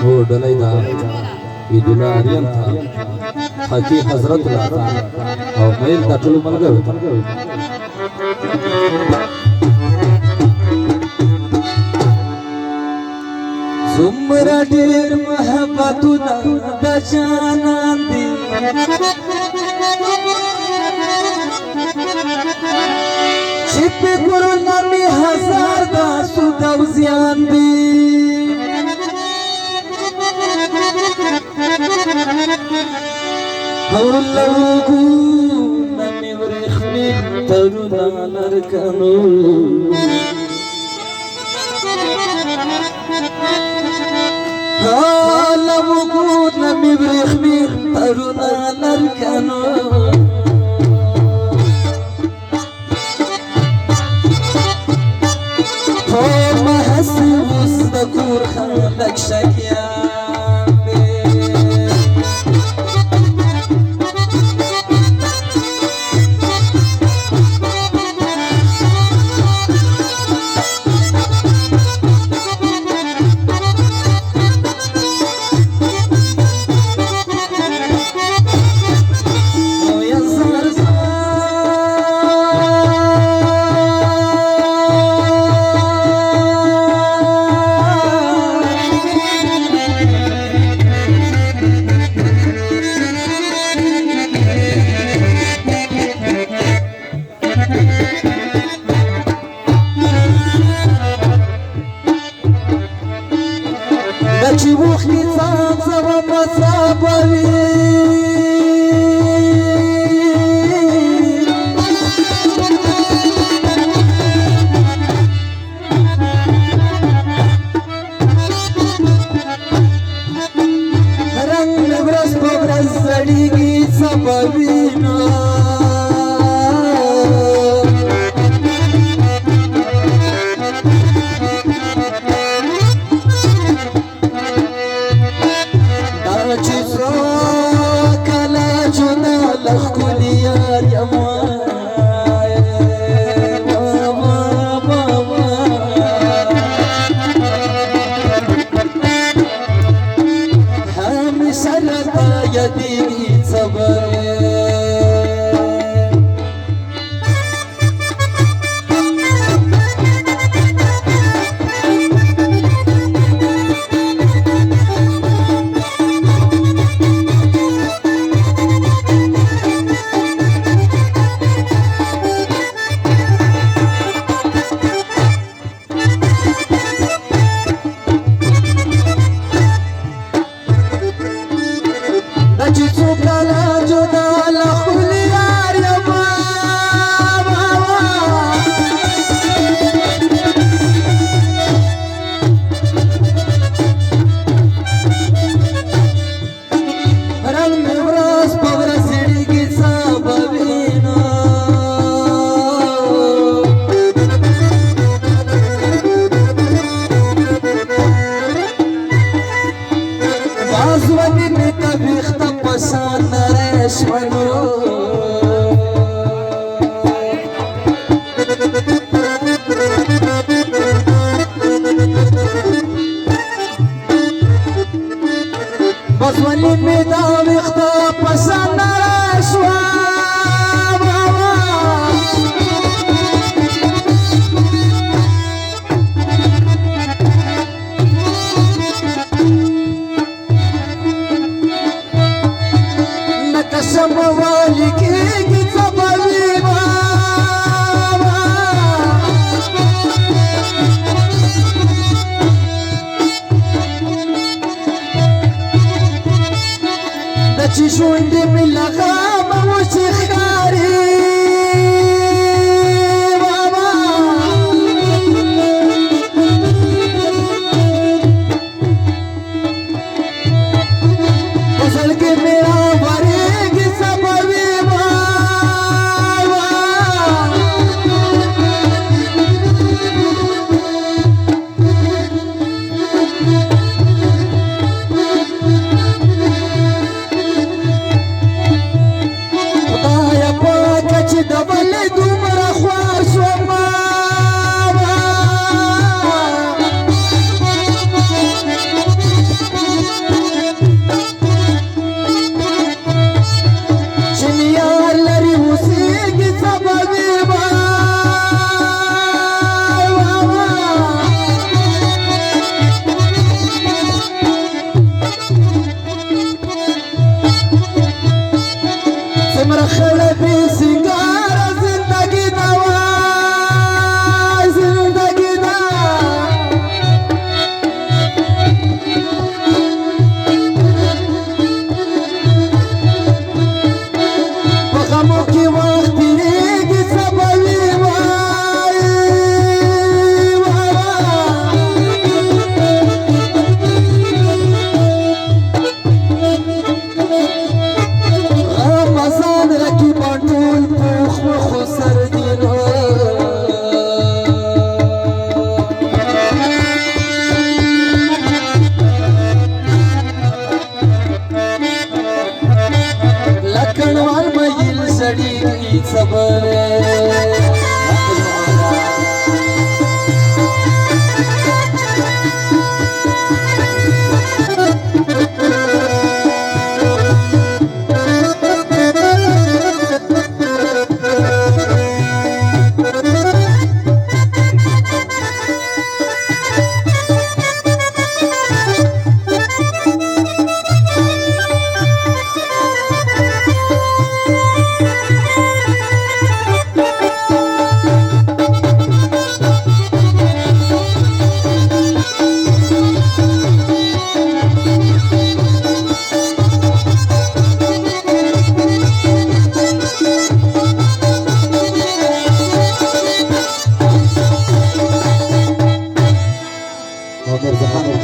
वो डलाई दा ये दुलारियन था हकी हजरत लाता और मैल दा टुलु मलगव सुमरा ढेर महबतुना दा जानान दी छिपे कोरोना में हजार दा सुदाव जियान दी हौलगू नमी वरखमी तरुना लरकनो हौलगू नमी वरखमी तरुना लरकनो हो महस मुस्तकूर खलक शकिया بچی وختی سام سوا مسابوی رنگ نبرس ببرس زدیگی سبابینا بسوالي ميدان اختار بسان رشوة نكسم والكي تشوين دي من لغامة وشخاري بابا وصل के मेरा बरेग सबवी बाबा او میرزا